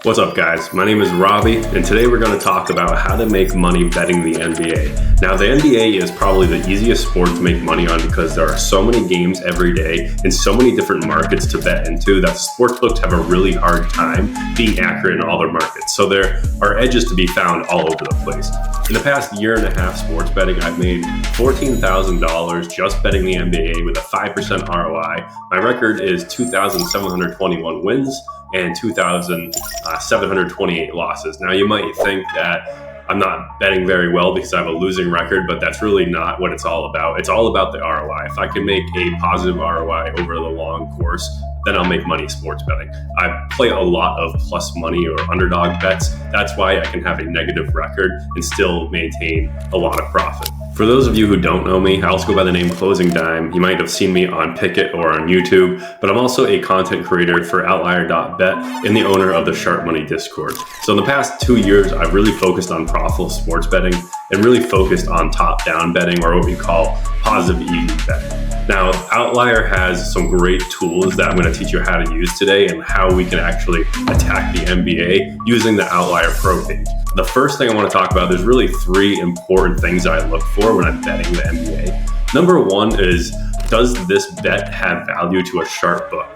What's up, guys? My name is Robbie, and today we're going to talk about how to make money betting the NBA. Now, the NBA is probably the easiest sport to make money on because there are so many games every day and so many different markets to bet into that sportsbooks have a really hard time being accurate in all their markets. So there are edges to be found all over the place. In the past year and a half sports betting, I've made $14,000 just betting the NBA with a 5% ROI. My record is 2,721 wins and 2,728 losses. Now, you might think that I'm not betting very well because I have a losing record, but that's really not what it's all about. It's all about the ROI. If I can make a positive ROI over the long course, then I'll make money sports betting. I play a lot of plus money or underdog bets. That's why I can have a negative record and still maintain a lot of profit. For those of you who don't know me, I also go by the name Closing Dime. You might have seen me on Picket or on YouTube, but I'm also a content creator for Outlier.bet and the owner of the Sharp Money Discord. So in the past 2 years, I've really focused on profitable sports betting and really focused on top-down betting, or what we call positive EV betting. Now, Outlier has some great tools that I'm going to teach you how to use today and how we can actually attack the NBA using the Outlier Pro page. The first thing I want to talk about, there's really three important things I look for when I'm betting the NBA. Number one is, does this bet have value to a sharp book?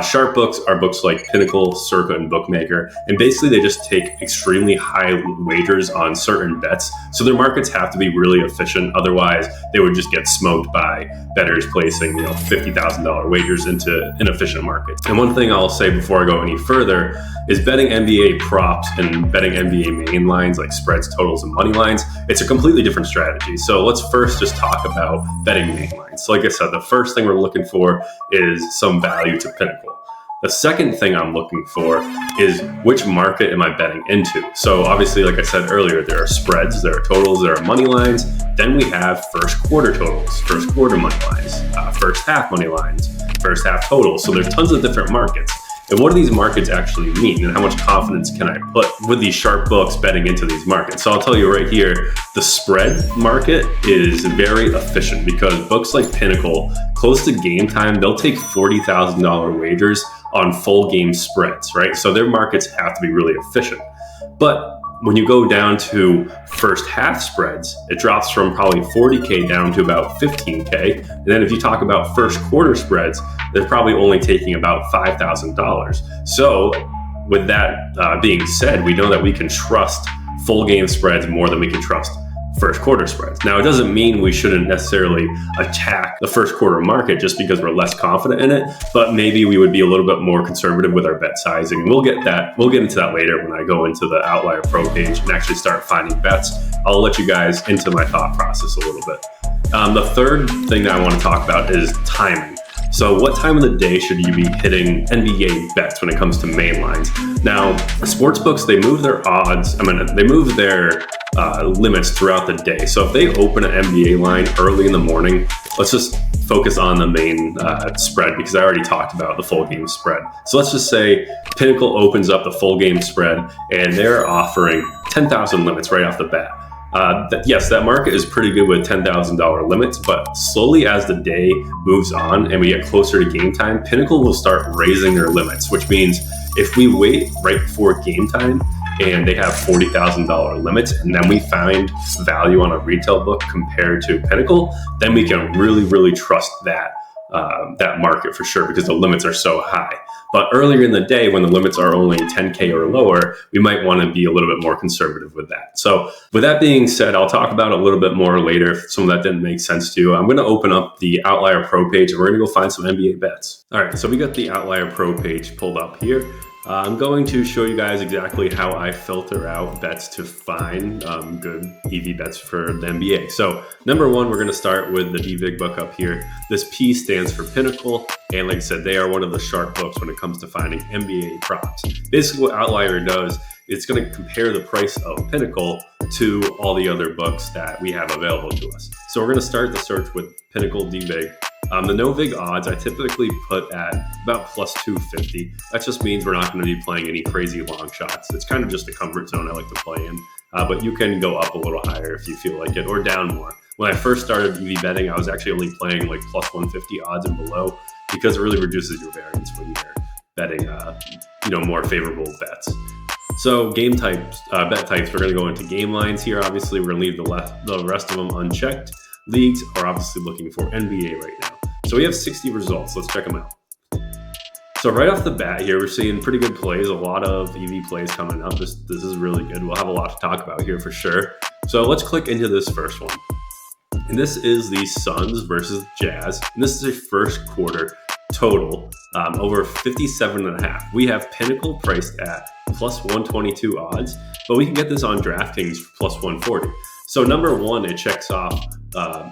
Sharp books are books like Pinnacle, Circa, and Bookmaker, and basically they just take extremely high wagers on certain bets, so their markets have to be really efficient. Otherwise, they would just get smoked by bettors placing $50,000 wagers into inefficient markets. And one thing I'll say before I go any further is betting NBA props and betting NBA main lines like spreads, totals, and money lines, it's a completely different strategy. So let's first just talk about betting main lines. So like I said, the first thing we're looking for is some value to Pinnacle. The second thing I'm looking for is which market am I betting into? So obviously, like I said earlier, there are spreads, there are totals, there are money lines. Then we have first quarter totals, first quarter money lines, first half money lines, first half totals. So there's tons of different markets. And what do these markets actually mean, and how much confidence can I put with these sharp books betting into these markets? So I'll tell you right here, the spread market is very efficient because books like Pinnacle, close to game time, they'll take $40,000 wagers on full game spreads, right? So their markets have to be really efficient. But when you go down to first half spreads, it drops from probably 40K down to about 15K. And then if you talk about first quarter spreads, they're probably only taking about $5,000. So with that being said, we know that we can trust full game spreads more than we can trust first quarter spreads. Now, it doesn't mean we shouldn't necessarily attack the first quarter market just because we're less confident in it, but maybe we would be a little bit more conservative with our bet sizing. We'll get into that later when I go into the Outlier Pro page and actually start finding bets. I'll let you guys into my thought process a little bit. The third thing that I want to talk about is timing. So what time of the day should you be hitting NBA bets when it comes to main lines? Now, sportsbooks, they move their odds. They move their limits throughout the day. So if they open an NBA line early in the morning, let's just focus on the main spread because I already talked about the full game spread. So let's just say Pinnacle opens up the full game spread and they're offering 10,000 limits right off the bat. Yes, that market is pretty good with $10,000 limits, but slowly as the day moves on and we get closer to game time, Pinnacle will start raising their limits, which means if we wait right before game time and they have $40,000 limits and then we find value on a retail book compared to Pinnacle, then we can really, really trust that market for sure because the limits are so high. But earlier in the day when the limits are only 10K or lower, we might want to be a little bit more conservative with that. So with that being said, I'll talk about it a little bit more later if some of that didn't make sense to you. I'm going to open up the Outlier Pro page and we're going to go find some NBA bets. All right, so we got the Outlier Pro page pulled up here. I'm going to show you guys exactly how I filter out bets to find good EV bets for the NBA. So number one, we're going to start with the DVIG book up here. This P stands for Pinnacle. And like I said, they are one of the sharp books when it comes to finding NBA props. Basically what Outlier does, it's going to compare the price of Pinnacle to all the other books that we have available to us. So we're going to start the search with Pinnacle DVIG. The no vig odds I typically put at about plus 250. That just means we're not going to be playing any crazy long shots. It's kind of just a comfort zone I like to play in, but you can go up a little higher if you feel like it, or down more. When I first started EV betting, I was actually only playing like plus 150 odds and below because it really reduces your variance when you're betting, more favorable bets. So game types, bet types, we're going to go into game lines here. Obviously, we're going to leave the rest of them unchecked. Leagues are obviously looking for NBA right now. So we have 60 results. Let's check them out. So right off the bat here, we're seeing pretty good plays, a lot of EV plays coming up. This is really good. We'll have a lot to talk about here for sure. So let's click into this first one. And this is the Suns versus Jazz. And this is a first quarter total, over 57.5. We have Pinnacle priced at plus 122 odds, but we can get this on DraftKings for plus 140. So number one, it checks off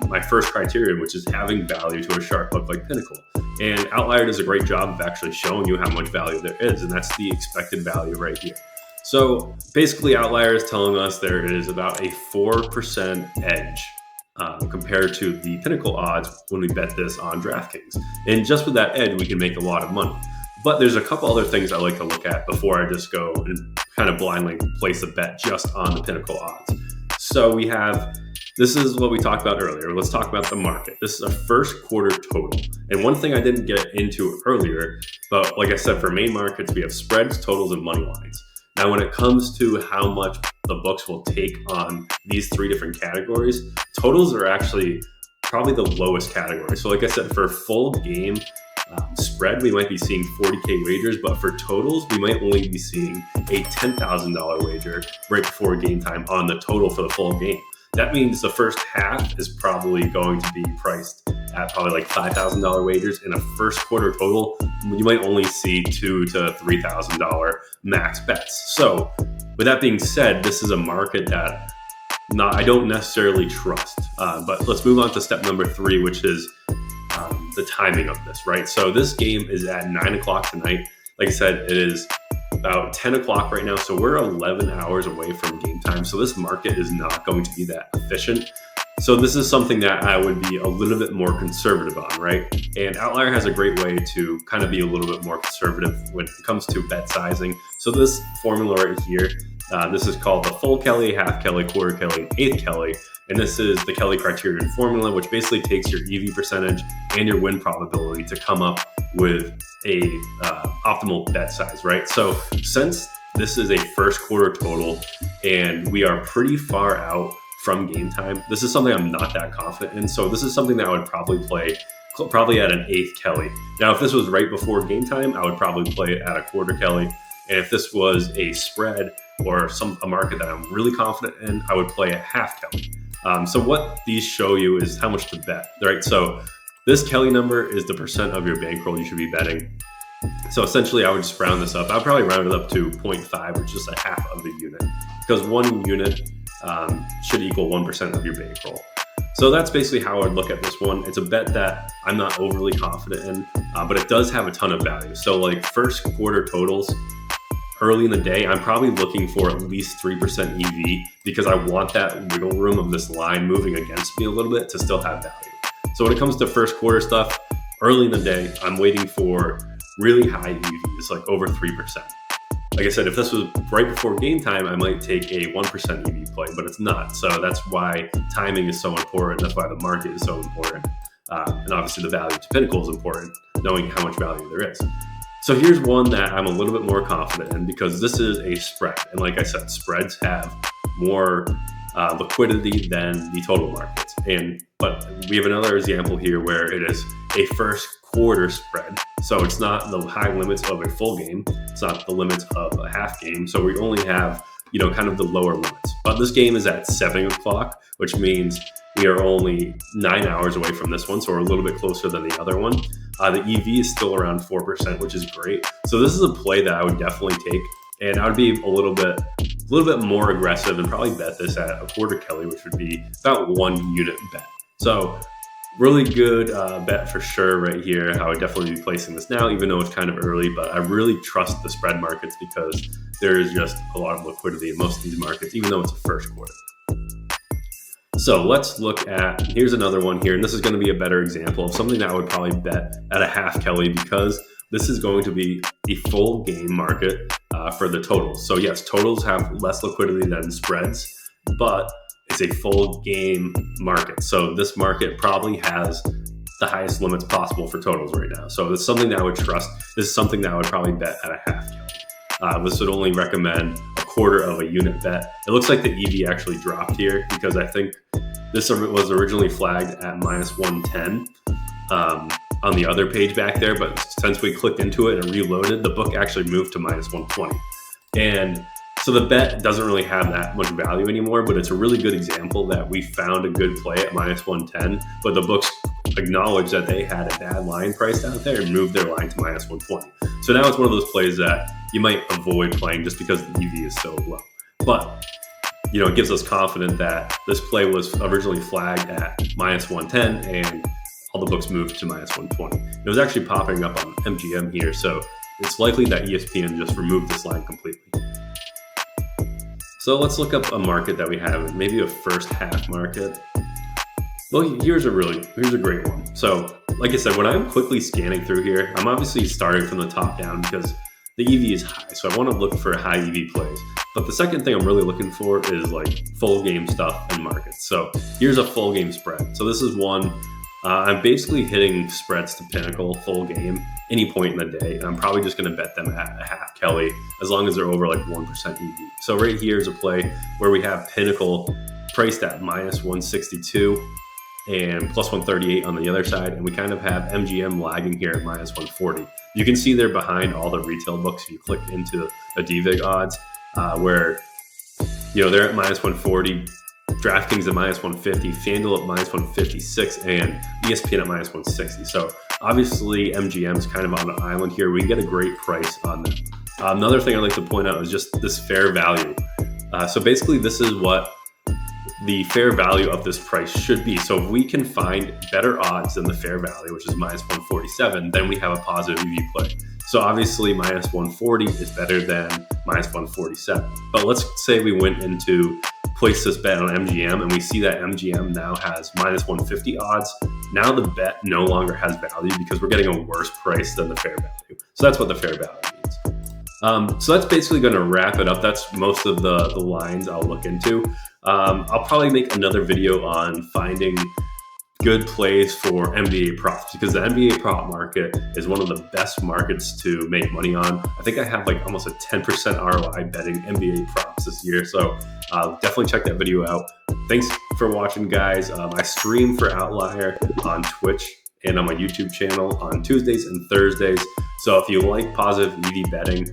my first criterion, which is having value to a sharp hook like Pinnacle. And Outlier does a great job of actually showing you how much value there is, and that's the expected value right here. So basically, Outlier is telling us there is about a 4% edge compared to the Pinnacle odds when we bet this on DraftKings. And just with that edge, we can make a lot of money. But there's a couple other things I like to look at before I just go and kind of blindly place a bet just on the Pinnacle odds. So we have, this is what we talked about earlier. Let's talk about the market. This is a first quarter total. And one thing I didn't get into earlier, but like I said, for main markets, we have spreads, totals, and money lines. Now, when it comes to how much the books will take on these three different categories, totals are actually probably the lowest category. So like I said, for a full game spread, we might be seeing 40K wagers, but for totals, we might only be seeing a $10,000 wager right before game time on the total for the full game. That means the first half is probably going to be priced at probably like $5,000 wagers. In a first quarter total, you might only see $2,000 to $3,000 max bets. So with that being said, this is a market that I don't necessarily trust. But let's move on to step number 3, which is the timing of this, right? So this game is at 9 o'clock tonight. Like I said, it is about 10 o'clock right now. So we're 11 hours away from game time. So this market is not going to be that efficient. So this is something that I would be a little bit more conservative on, right? And Outlier has a great way to kind of be a little bit more conservative when it comes to bet sizing. So this formula right here, this is called the full Kelly, half Kelly, quarter Kelly, and eighth Kelly. And this is the Kelly criterion formula, which basically takes your EV percentage and your win probability to come up with a optimal bet size, right? So since this is a first quarter total and we are pretty far out from game time, this is something I'm not that confident in. So this is something that I would probably play probably at an eighth Kelly. Now, if this was right before game time, I would probably play it at a quarter Kelly. And if this was a spread or a market that I'm really confident in, I would play a half Kelly. So what these show you is how much to bet, right? So this Kelly number is the percent of your bankroll you should be betting. So essentially, I would just round this up. I'd probably round it up to 0.5, which is just a half of the unit, because one unit should equal 1% of your bankroll. So that's basically how I would look at this one. It's a bet that I'm not overly confident in, but it does have a ton of value. So like first quarter totals, early in the day, I'm probably looking for at least 3% EV because I want that wiggle room of this line moving against me a little bit to still have value. So when it comes to first quarter stuff, early in the day, I'm waiting for really high EVs, like over 3%. Like I said, if this was right before game time, I might take a 1% EV play, but it's not. So that's why timing is so important. That's why the market is so important. And obviously the value to Pinnacle is important, knowing how much value there is. So here's one that I'm a little bit more confident in because this is a spread. And like I said, spreads have more liquidity than the total markets. But we have another example here where it is a first quarter spread. So it's not the high limits of a full game. It's not the limits of a half game. So we only have, kind of the lower limits. But this game is at 7 o'clock, which means we are only 9 hours away from this one. So we're a little bit closer than the other one. The EV is still around 4%, which is great. So this is a play that I would definitely take. And I would be a little bit more aggressive and probably bet this at a quarter Kelly, which would be about 1 unit bet. So really good bet for sure right here. I would definitely be placing this now, even though it's kind of early, but I really trust the spread markets because there is just a lot of liquidity in most of these markets, even though it's a first quarter. So let's look at, here's another one here, and this is going to be a better example of something that I would probably bet at a half Kelly because this is going to be a full game market for the totals. So yes, totals have less liquidity than spreads, but it's a full game market. So this market probably has the highest limits possible for totals right now. So it's something that I would trust. This is something that I would probably bet at a half Kelly. This would only recommend a quarter of a unit bet. It looks like the EV actually dropped here because I think this was originally flagged at -110 on the other page back there, but since we clicked into it and reloaded, the book actually moved to -120. And so the bet doesn't really have that much value anymore, but it's a really good example that we found a good play at -110, but the books acknowledged that they had a bad line priced out there and moved their line to -120. So now it's one of those plays that you might avoid playing just because the EV is so low. But it gives us confidence that this play was originally flagged at -110 and all the books moved to -120. It was actually popping up on MGM here, so it's likely that ESPN just removed this line completely. So let's look up a market that we have, maybe a first half market. Well, here's a great one. So like I said, when I'm quickly scanning through here, I'm obviously starting from the top down because the EV is high. So I want to look for high EV plays. But the second thing I'm really looking for is like full game stuff and markets. So here's a full game spread. So this is one, I'm basically hitting spreads to Pinnacle full game any point in the day. And I'm probably just going to bet them at a half Kelly as long as they're over like 1% EV. So right here is a play where we have Pinnacle priced at -162 and +138 on the other side. And we kind of have MGM lagging here at -140. You can see they're behind all the retail books. If you click into the DVIG odds where, they're at -140, DraftKings at -150, FanDuel at -156, and ESPN at -160. So obviously MGM's kind of on an island here. We can get a great price on them. Another thing I'd like to point out is just this fair value. So basically this is what the fair value of this price should be. So if we can find better odds than the fair value, which is -147, then we have a positive EV play. So obviously -140 is better than -147. But let's say we went into place this bet on MGM and we see that MGM now has -150 odds. Now the bet no longer has value because we're getting a worse price than the fair value. So that's what the fair value means. So that's basically going to wrap it up. That's most of the lines I'll look into. I'll probably make another video on finding good plays for NBA props because the NBA prop market is one of the best markets to make money on. I think I have like almost a 10% ROI betting NBA props this year. So definitely check that video out. Thanks for watching, guys. I stream for Outlier on Twitch and on my YouTube channel on Tuesdays and Thursdays. So if you like positive EV betting,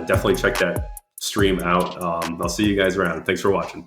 definitely check that stream out. I'll see you guys around. Thanks for watching.